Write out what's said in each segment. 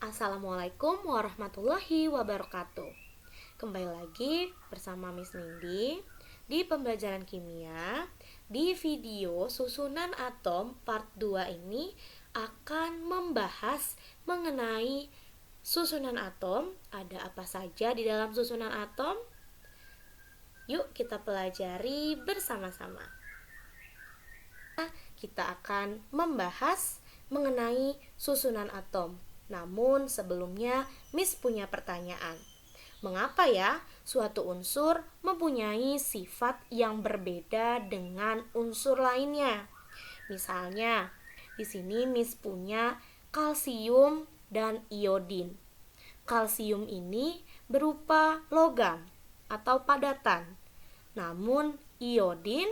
Assalamualaikum warahmatullahi wabarakatuh. Kembali lagi bersama Miss Nindi di pembelajaran kimia. Di video susunan atom part 2 ini akan membahas mengenai susunan atom. Ada apa saja di dalam susunan atom? Yuk kita pelajari bersama-sama. Kita akan membahas mengenai susunan atom. Namun sebelumnya Miss punya pertanyaan. Mengapa ya suatu unsur mempunyai sifat yang berbeda dengan unsur lainnya? Misalnya, di sini Miss punya kalsium dan iodin. Kalsium ini berupa logam atau padatan. Namun iodin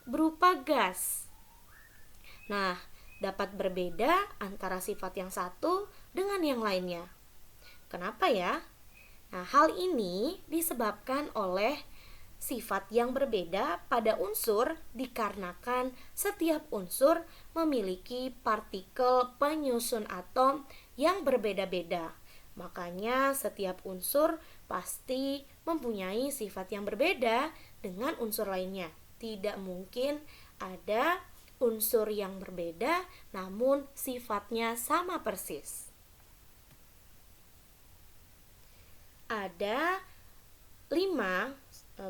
berupa gas. Nah, dapat berbeda antara sifat yang satu dengan yang lainnya. Kenapa ya? Nah, hal ini disebabkan oleh sifat yang berbeda pada unsur dikarenakan setiap unsur memiliki partikel penyusun atom yang berbeda-beda. Makanya setiap unsur pasti mempunyai sifat yang berbeda dengan unsur lainnya. Tidak mungkin ada unsur yang berbeda namun sifatnya sama persis. Ada 5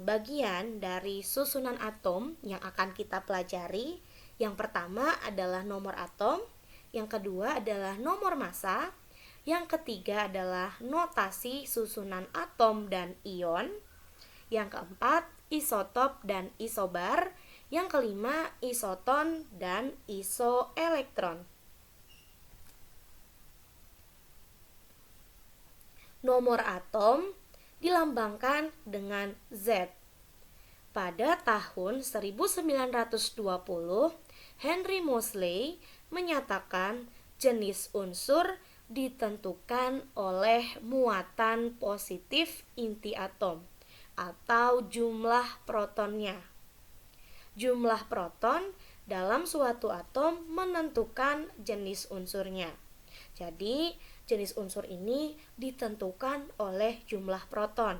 bagian dari susunan atom yang akan kita pelajari. Yang pertama adalah nomor atom, yang kedua adalah nomor massa, yang ketiga adalah notasi susunan atom dan ion, yang keempat isotop dan isobar, yang kelima isoton dan isoelektron. Nomor atom dilambangkan dengan Z. Pada tahun 1920, Henry Moseley menyatakan jenis unsur ditentukan oleh muatan positif inti atom atau jumlah protonnya. Jumlah proton dalam suatu atom menentukan jenis unsurnya. Jadi, jenis unsur ini ditentukan oleh jumlah proton.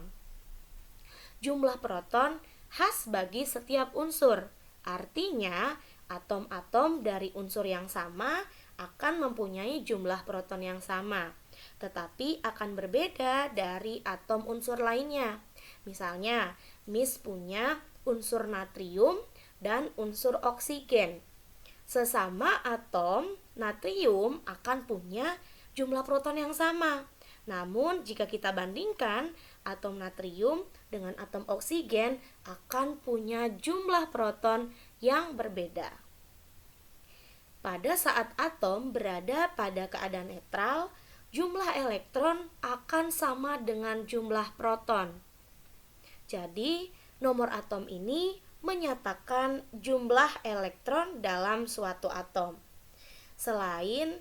Jumlah proton khas bagi setiap unsur. Artinya, atom-atom dari unsur yang sama akan mempunyai jumlah proton yang sama, tetapi akan berbeda dari atom unsur lainnya. Misalnya, Miss punya unsur natrium dan unsur oksigen. Sesama atom, natrium akan punya jumlah proton yang sama. Namun, jika kita bandingkan atom natrium dengan atom oksigen akan punya jumlah proton yang berbeda. Pada saat atom berada pada keadaan netral, jumlah elektron akan sama dengan jumlah proton. Jadi, nomor atom ini menyatakan jumlah elektron dalam suatu atom. Selain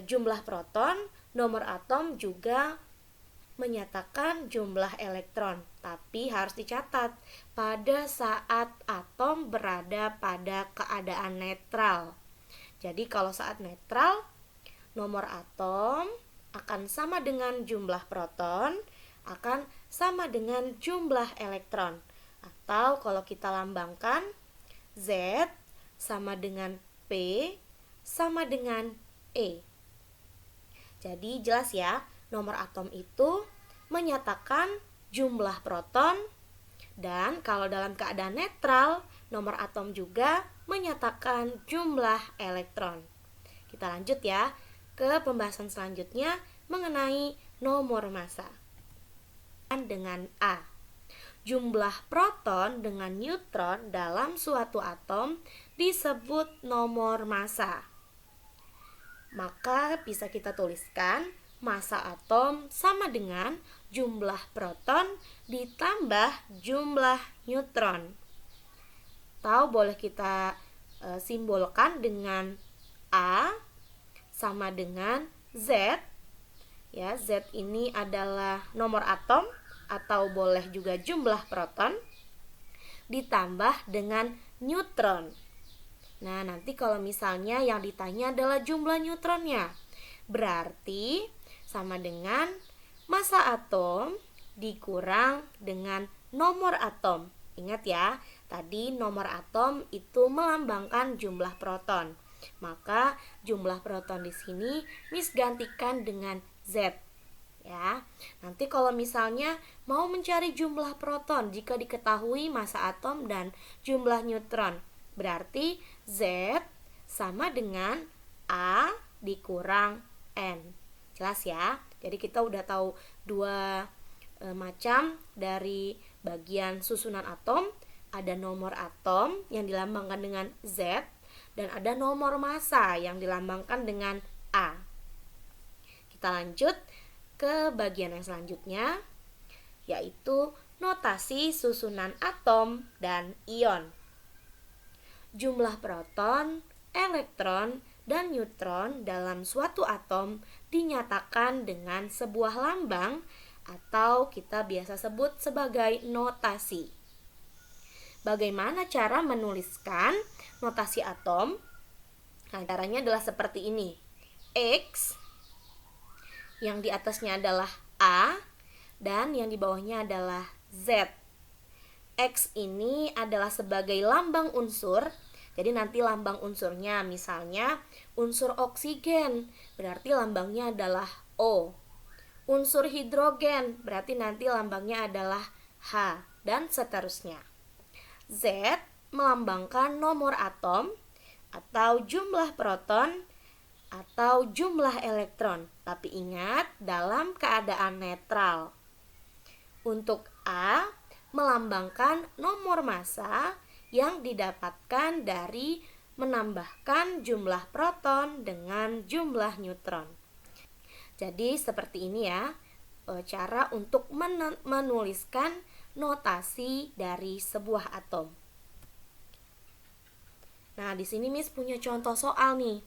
jumlah proton, nomor atom juga menyatakan jumlah elektron. Tapi harus dicatat pada saat atom berada pada keadaan netral. Jadi kalau saat netral, nomor atom akan sama dengan jumlah proton, akan sama dengan jumlah elektron. Atau kalau kita lambangkan, Z sama dengan P sama dengan E. Jadi jelas ya, nomor atom itu menyatakan jumlah proton, dan kalau dalam keadaan netral, nomor atom juga menyatakan jumlah elektron. Kita lanjut ya ke pembahasan selanjutnya mengenai nomor massa. Dengan A, jumlah proton dengan neutron dalam suatu atom disebut nomor massa. Maka bisa kita tuliskan massa atom sama dengan jumlah proton ditambah jumlah neutron. Atau boleh kita simbolkan dengan A sama dengan Z. Ya, Z ini adalah nomor atom atau boleh juga jumlah proton ditambah dengan neutron. Nah, nanti kalau misalnya yang ditanya adalah jumlah neutronnya, berarti sama dengan massa atom dikurang dengan nomor atom. Ingat ya, tadi nomor atom itu melambangkan jumlah proton. Maka jumlah proton di sini Miss gantikan dengan Z. Ya. Nanti kalau misalnya mau mencari jumlah proton jika diketahui massa atom dan jumlah neutron, berarti Z sama dengan A dikurang N. Jelas ya? Jadi kita udah tahu dua macam dari bagian susunan atom. Ada nomor atom yang dilambangkan dengan Z dan ada nomor massa yang dilambangkan dengan A. Kita lanjut ke bagian yang selanjutnya, yaitu notasi susunan atom dan ion. Jumlah proton, elektron, dan neutron dalam suatu atom dinyatakan dengan sebuah lambang atau kita biasa sebut sebagai notasi. Bagaimana cara menuliskan notasi atom? Nah, caranya adalah seperti ini. X yang di atasnya adalah A dan yang di bawahnya adalah Z. X ini adalah sebagai lambang unsur. Jadi nanti lambang unsurnya misalnya unsur oksigen, berarti lambangnya adalah O. Unsur hidrogen, berarti nanti lambangnya adalah H, dan seterusnya. Z melambangkan nomor atom atau jumlah proton atau jumlah elektron, tapi ingat dalam keadaan netral. Untuk A melambangkan nomor massa yang didapatkan dari menambahkan jumlah proton dengan jumlah neutron. Jadi seperti ini ya cara untuk menuliskan notasi dari sebuah atom. Nah, di sini Miss punya contoh soal nih.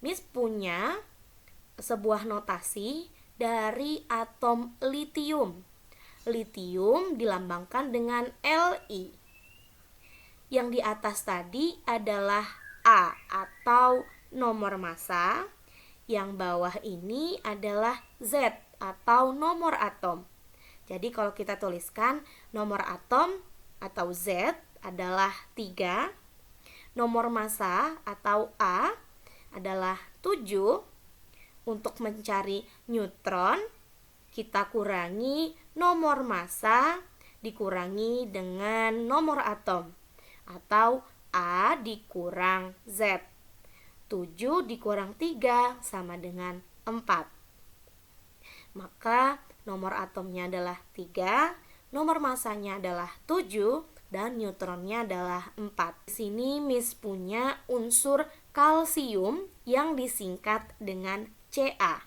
Miss punya sebuah notasi dari atom litium. Litium dilambangkan dengan Li. Yang di atas tadi adalah A atau nomor massa. Yang bawah ini adalah Z atau nomor atom. Jadi kalau kita tuliskan nomor atom atau Z adalah 3. Nomor massa atau A adalah 7. Untuk mencari neutron, kita kurangi nomor massa dikurangi dengan nomor atom. Atau A dikurang Z. 7 dikurang 3 sama dengan 4. Maka nomor atomnya adalah 3, nomor massanya adalah 7, dan neutronnya adalah 4. Di sini Miss punya unsur kalsium yang disingkat dengan Ca.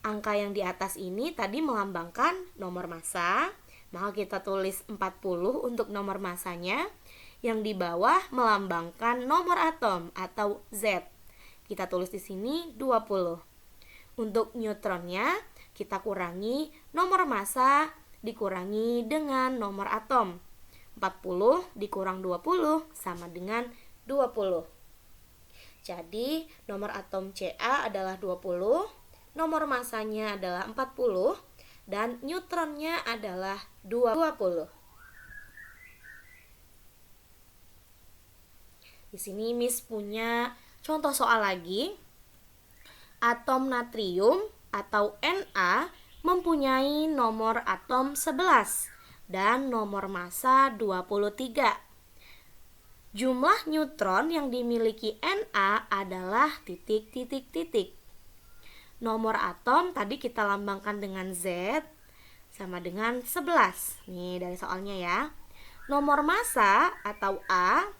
Angka yang di atas ini tadi melambangkan nomor massa, maka kita tulis 40 untuk nomor massanya. Yang di bawah melambangkan nomor atom atau Z. Kita tulis di sini 20. Untuk neutronnya kita kurangi nomor massa dikurangi dengan nomor atom. 40 dikurang 20 sama dengan 20. Jadi nomor atom Ca adalah 20, nomor massanya adalah 40 dan neutronnya adalah 20. Di sini Miss punya contoh soal lagi. Atom natrium atau Na mempunyai nomor atom 11 dan nomor massa 23. Jumlah neutron yang dimiliki Na adalah titik. Nomor atom tadi kita lambangkan dengan Z sama dengan 11. Nih dari soalnya ya. Nomor massa atau A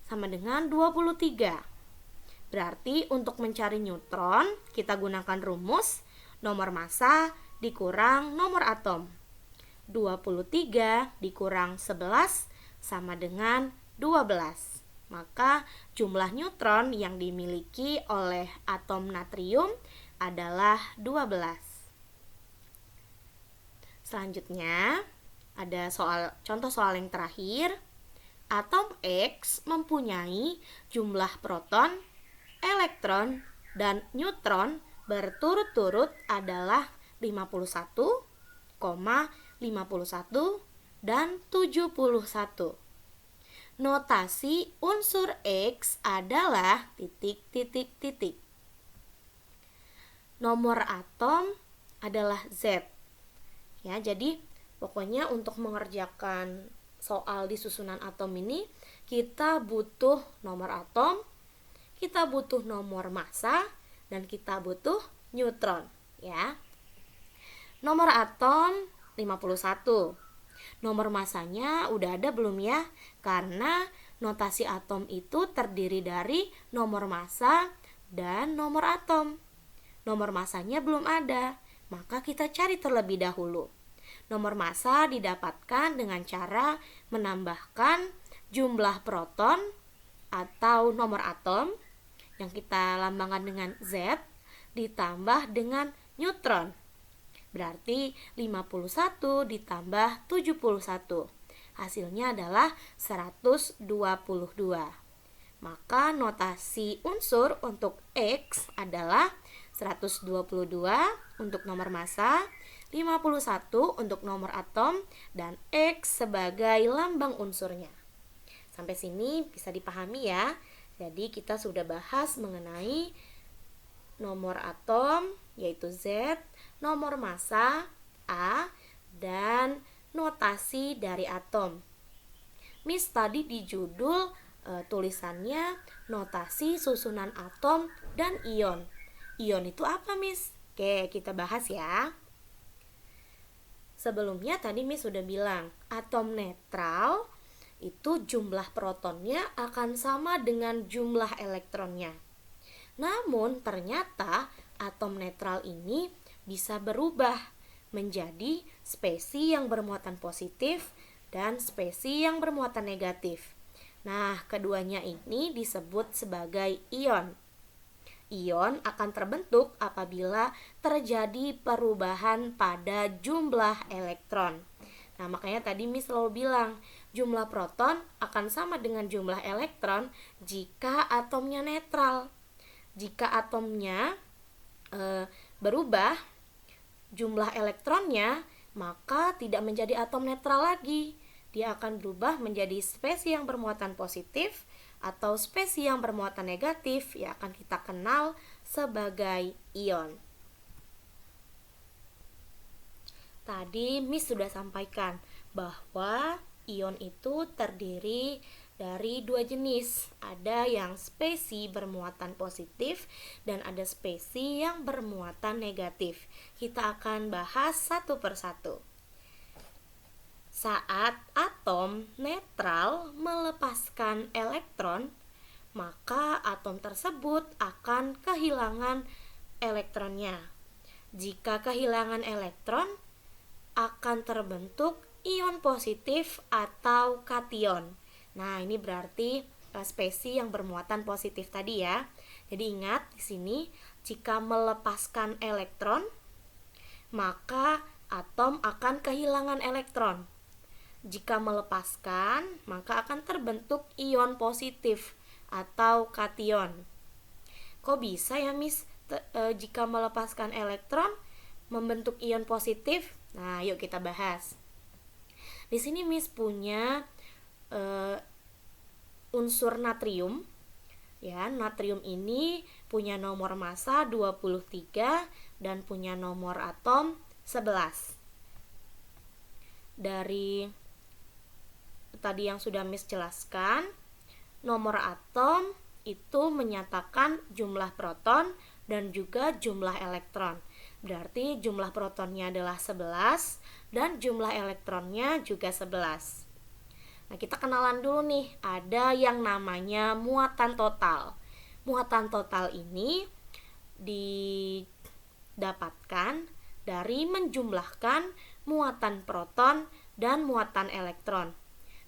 sama dengan 23. Berarti untuk mencari neutron, kita gunakan rumus nomor massa dikurang nomor atom. 23 dikurang 11 sama dengan 12. Maka jumlah neutron yang dimiliki oleh atom natrium adalah 12. Selanjutnya, ada contoh soal yang terakhir. Atom X mempunyai jumlah proton, elektron, dan neutron berturut-turut adalah 51, 51, dan 71. Notasi unsur X adalah titik, titik, titik. Nomor atom adalah Z. Ya, jadi pokoknya untuk mengerjakan soal di susunan atom ini, kita butuh nomor atom, kita butuh nomor massa, dan kita butuh neutron, ya. Nomor atom 51. Nomor massanya udah ada belum ya? Karena notasi atom itu terdiri dari nomor massa dan nomor atom. Nomor massanya belum ada, maka kita cari terlebih dahulu. Nomor massa didapatkan dengan cara menambahkan jumlah proton atau nomor atom yang kita lambangkan dengan Z ditambah dengan neutron. Berarti 51 ditambah 71. Hasilnya adalah 122. Maka notasi unsur untuk X adalah 122 untuk nomor massa, 51 untuk nomor atom, dan X sebagai lambang unsurnya. Sampai sini bisa dipahami ya. Jadi kita sudah bahas mengenai nomor atom yaitu Z, nomor massa A, dan notasi dari atom. Miss tadi di judul tulisannya notasi susunan atom dan ion. Ion itu apa, Miss? Oke, kita bahas ya. Sebelumnya tadi Miss sudah bilang, atom netral itu jumlah protonnya akan sama dengan jumlah elektronnya. Namun ternyata atom netral ini bisa berubah menjadi spesi yang bermuatan positif dan spesi yang bermuatan negatif. Nah, keduanya ini disebut sebagai ion. Ion akan terbentuk apabila terjadi perubahan pada jumlah elektron. Nah, makanya tadi Miss selalu bilang, jumlah proton akan sama dengan jumlah elektron jika atomnya netral. Jika atomnya berubah jumlah elektronnya, maka tidak menjadi atom netral lagi. Dia akan berubah menjadi spesi yang bermuatan positif atau spesi yang bermuatan negatif yang akan kita kenal sebagai ion. Tadi Miss sudah sampaikan bahwa ion itu terdiri dari dua jenis. Ada yang spesi bermuatan positif dan ada spesi yang bermuatan negatif. Kita akan bahas satu persatu. Saat atom netral melepaskan elektron, maka atom tersebut akan kehilangan elektronnya. Jika kehilangan elektron, akan terbentuk ion positif atau kation. Nah, ini berarti spesi yang bermuatan positif tadi ya. Jadi ingat di sini, jika melepaskan elektron, maka atom akan kehilangan elektron. Jika melepaskan, maka akan terbentuk ion positif atau kation. Kok bisa ya, Miss? Jika melepaskan elektron membentuk ion positif? Nah, yuk kita bahas. Di sini Miss punya unsur natrium. Ya, natrium ini punya nomor massa 23 dan punya nomor atom 11. Dari tadi yang sudah Miss jelaskan, nomor atom itu menyatakan jumlah proton dan juga jumlah elektron. Berarti jumlah protonnya adalah 11 dan jumlah elektronnya juga 11. Nah, kita kenalan dulu nih, ada yang namanya muatan total. Muatan total ini didapatkan dari menjumlahkan muatan proton dan muatan elektron.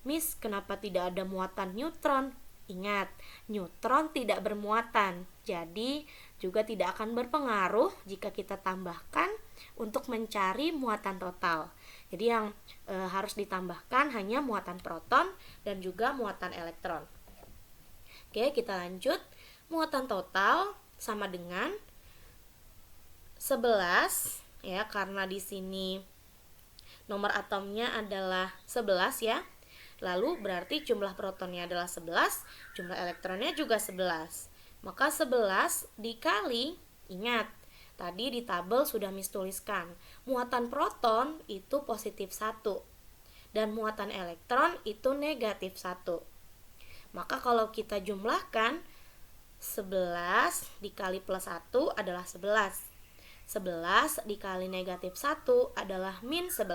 Miss, kenapa tidak ada muatan neutron? Ingat, neutron tidak bermuatan, jadi juga tidak akan berpengaruh jika kita tambahkan untuk mencari muatan total. Jadi yang harus ditambahkan hanya muatan proton dan juga muatan elektron. Oke, kita lanjut. Muatan total sama dengan 11 ya, karena di sini nomor atomnya adalah 11 ya. Lalu berarti jumlah protonnya adalah 11, jumlah elektronnya juga 11. Maka 11 dikali, ingat, tadi di tabel sudah Miss tuliskan, muatan proton itu positif 1 dan muatan elektron itu negatif 1. Maka kalau kita jumlahkan, 11 dikali plus 1 adalah 11. 11 dikali negatif 1 adalah min 11.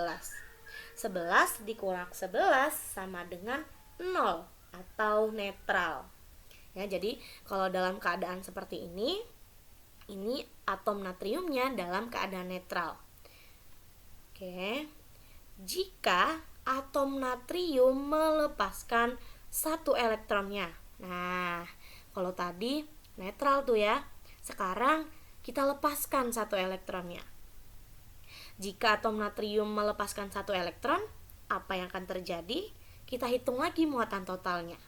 11 dikurang 11 sama dengan 0 atau netral. Ya, jadi kalau dalam keadaan seperti ini atom natriumnya dalam keadaan netral. Oke. Jika atom natrium melepaskan satu elektronnya. Nah, kalau tadi netral tuh ya. Sekarang kita lepaskan satu elektronnya. Jika atom natrium melepaskan satu elektron, apa yang akan terjadi? Kita hitung lagi muatan totalnya.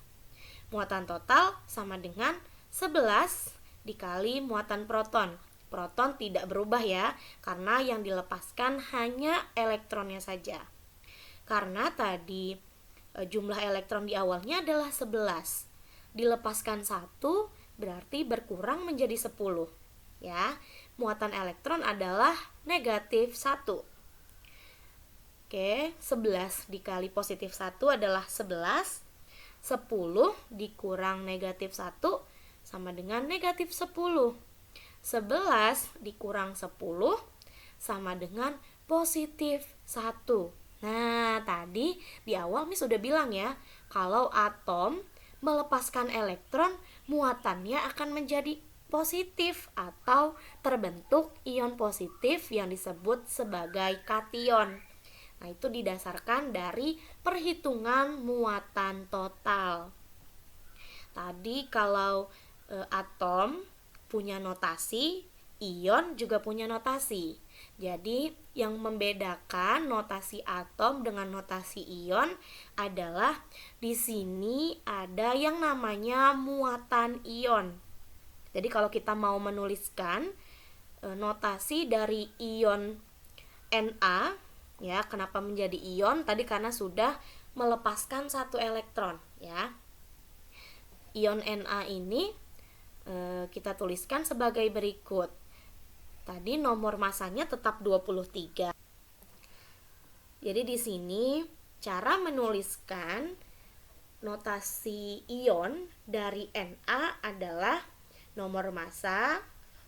Muatan total sama dengan 11 dikali muatan proton. Proton tidak berubah ya, karena yang dilepaskan hanya elektronnya saja. Karena tadi jumlah elektron di awalnya adalah 11. Dilepaskan 1 berarti berkurang menjadi 10. Ya, muatan elektron adalah negatif 1. Oke, 11 dikali positif 1 adalah 11. 10 dikurang negatif 1 sama dengan negatif 10. 11 dikurang 10 sama dengan positif 1. Nah, tadi di awal Miss sudah bilang ya, kalau atom melepaskan elektron, muatannya akan menjadi positif atau terbentuk ion positif yang disebut sebagai kation. Nah, itu didasarkan dari perhitungan muatan total. Tadi kalau atom punya notasi, ion juga punya notasi. Jadi, yang membedakan notasi atom dengan notasi ion adalah di sini ada yang namanya muatan ion. Jadi, kalau kita mau menuliskan notasi dari ion Na, ya, kenapa menjadi ion? Tadi karena sudah melepaskan satu elektron, ya. Ion Na ini kita tuliskan sebagai berikut. Tadi nomor masanya tetap 23. Jadi di sini cara menuliskan notasi ion dari Na adalah nomor massa,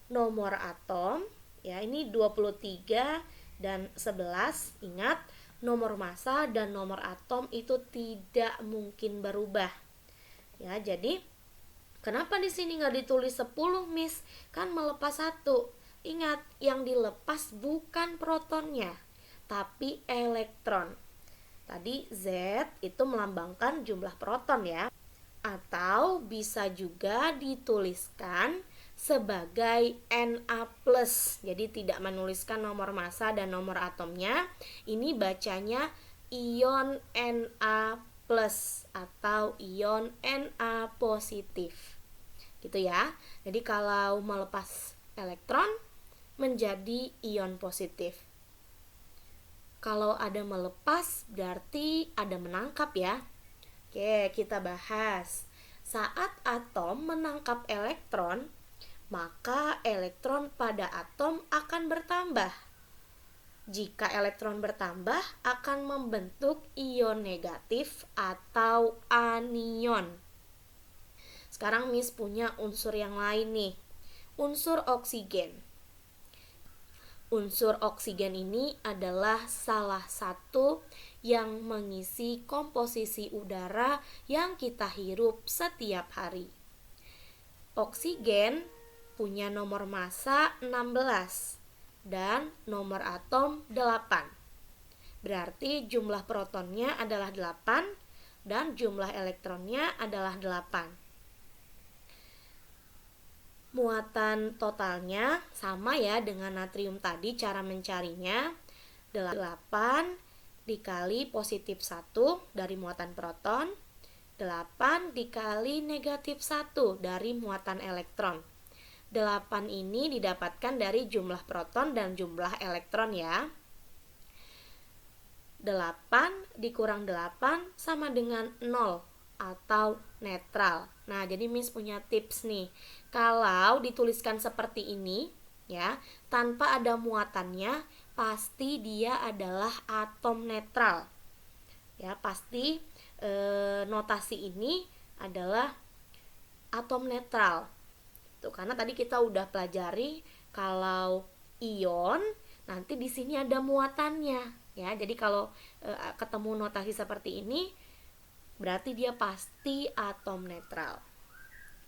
nomor atom, ya, ini 23 dan 11. Ingat, nomor massa dan nomor atom itu tidak mungkin berubah. Ya, jadi kenapa di sini nggak ditulis 10, Miss? Kan melepas 1. Ingat, yang dilepas bukan protonnya, tapi elektron. Tadi Z itu melambangkan jumlah proton ya. Atau bisa juga dituliskan sebagai Na+. Jadi tidak menuliskan nomor massa dan nomor atomnya. Ini bacanya ion Na+ atau ion Na positif. Gitu ya. Jadi kalau melepas elektron menjadi ion positif. Kalau ada melepas berarti ada menangkap ya. Oke, kita bahas. Saat atom menangkap elektron, maka elektron pada atom akan bertambah. Jika elektron bertambah, akan membentuk ion negatif atau anion. Sekarang Miss punya unsur yang lain nih, unsur oksigen. Unsur oksigen ini adalah salah satu yang mengisi komposisi udara yang kita hirup setiap hari. Oksigen punya nomor massa 16 dan nomor atom 8. Berarti jumlah protonnya adalah 8 dan jumlah elektronnya adalah 8. Muatan totalnya sama ya dengan natrium tadi, cara mencarinya 8 dikali positif 1 dari muatan proton, 8 dikali negatif 1 dari muatan elektron. 8 ini didapatkan dari jumlah proton dan jumlah elektron ya. 8 dikurang 8 sama dengan 0 atau netral. Nah, jadi Miss punya tips nih. Kalau dituliskan seperti ini ya, tanpa ada muatannya, pasti dia adalah atom netral. Ya, pasti notasi ini adalah atom netral. Tuh, karena tadi kita udah pelajari kalau ion nanti di sini ada muatannya ya. Jadi kalau ketemu notasi seperti ini berarti dia pasti atom netral.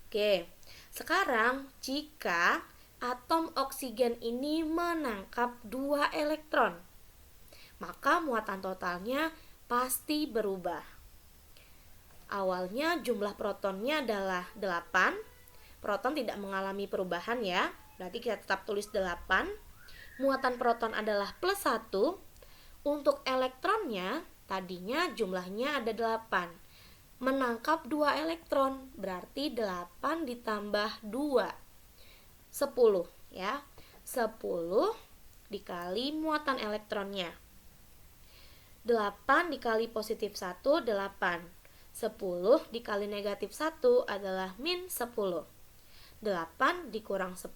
Oke. Sekarang jika atom oksigen ini menangkap 2 elektron, maka muatan totalnya pasti berubah. Awalnya jumlah protonnya adalah 8. Proton tidak mengalami perubahan ya. Berarti kita tetap tulis 8. Muatan proton adalah plus 1. Untuk elektronnya tadinya jumlahnya ada 8. Menangkap 2 elektron. Berarti 8 ditambah 2. 10 ya. 10 dikali muatan elektronnya. 8 dikali positif 1, 8. 10 dikali negatif 1 adalah min 10. 8 dikurang 10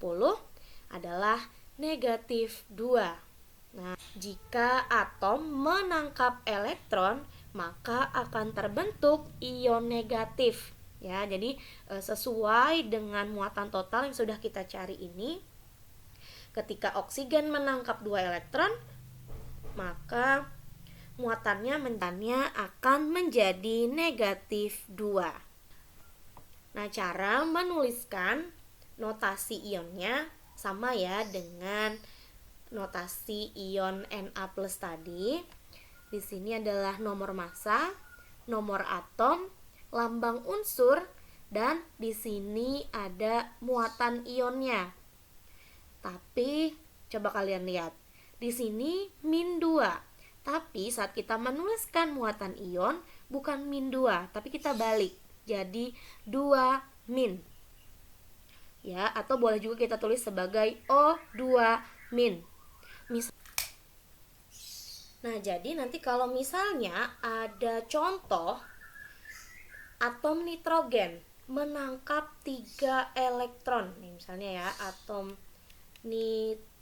adalah negatif 2. Nah, jika atom menangkap elektron, maka akan terbentuk ion negatif. Ya, jadi sesuai dengan muatan total yang sudah kita cari ini, ketika oksigen menangkap 2 elektron, maka muatannya akan menjadi negatif 2. Nah, cara menuliskan notasi ionnya sama ya dengan notasi ion Na+ tadi. Di sini adalah nomor massa, nomor atom, lambang unsur, dan di sini ada muatan ionnya. Tapi coba kalian lihat, di sini min 2. Tapi saat kita menuliskan muatan ion bukan min 2, tapi kita balik. Jadi 2 min. Ya, atau boleh juga kita tulis sebagai O2 min. Nah, jadi nanti kalau misalnya ada contoh atom nitrogen menangkap 3 elektron. Nih misalnya ya, atom nitrogen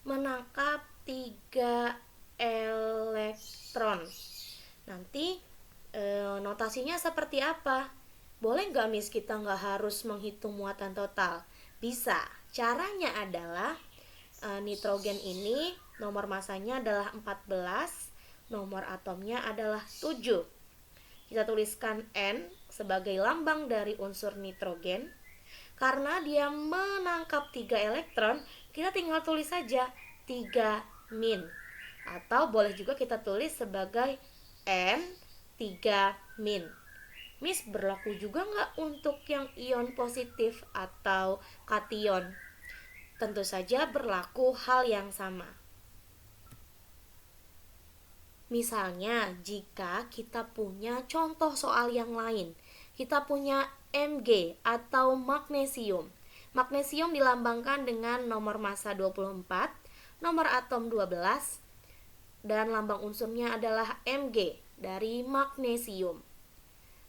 menangkap 3 elektron. Nanti notasinya seperti apa? Boleh nggak Miss kita nggak harus menghitung muatan total? Bisa. Caranya adalah nitrogen ini nomor masanya adalah 14, nomor atomnya adalah 7. Kita tuliskan N sebagai lambang dari unsur nitrogen. Karena dia menangkap 3 elektron, kita tinggal tulis saja 3 min. Atau boleh juga kita tulis sebagai N3 min. Miss, berlaku juga nggak untuk yang ion positif atau kation? Tentu saja berlaku hal yang sama. Misalnya, jika kita punya contoh soal yang lain, kita punya Mg atau magnesium. Magnesium dilambangkan dengan nomor massa 24, nomor atom 12, dan lambang unsurnya adalah Mg dari magnesium.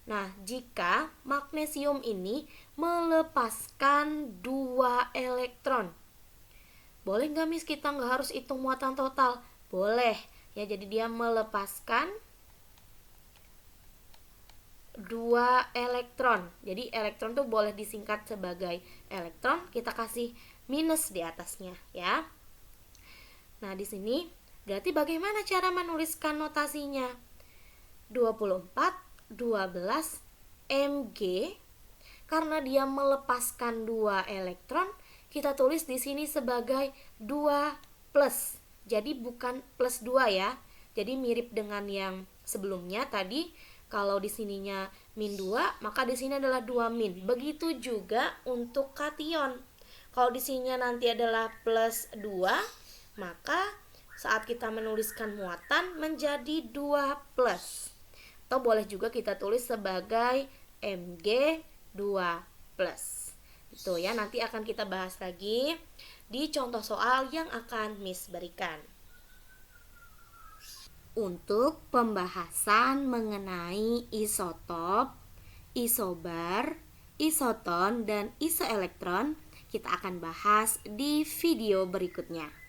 Nah, jika magnesium ini melepaskan 2 elektron, boleh nggak Miss kita nggak harus hitung muatan total? Boleh. Ya, jadi dia melepaskan 2 elektron. Jadi elektron tuh boleh disingkat sebagai elektron, kita kasih minus di atasnya ya. Nah, di sini berarti bagaimana cara menuliskan notasinya? 24 12 Mg, karena dia melepaskan 2 elektron, kita tulis di sini sebagai 2 plus. Jadi bukan plus 2 ya. Jadi mirip dengan yang sebelumnya tadi. Kalau di sininya min 2, maka di sini adalah 2 min. Begitu juga untuk kation. Kalau di sininya nanti adalah plus 2, maka saat kita menuliskan muatan menjadi 2 plus. Atau boleh juga kita tulis sebagai Mg2 plus. Itu ya, nanti akan kita bahas lagi di contoh soal yang akan Miss berikan. Untuk pembahasan mengenai isotop, isobar, isoton, dan isoelektron, kita akan bahas di video berikutnya.